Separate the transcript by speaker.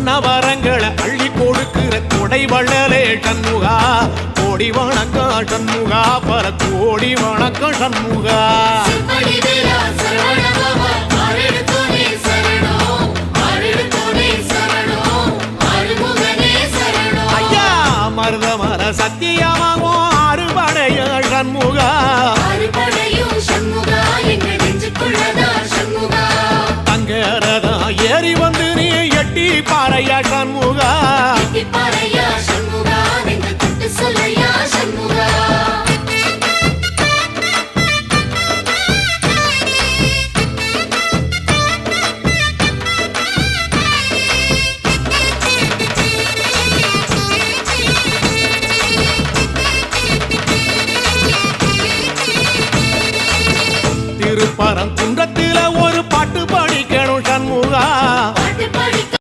Speaker 1: சொன்ன வரங்களை அள்ளி கொடுக்கிற கொடை வள்ளலே சண்முகா கோடி வணக்கம் சண்முகா பல கோடி வணக்கம் சண்முகா ஐயா மருதமர சத்தியமாகும் அறுபடைய சண்முகா தங்கரதா ஏறி வந்து நீ எட்டி பாறையா சண்முகா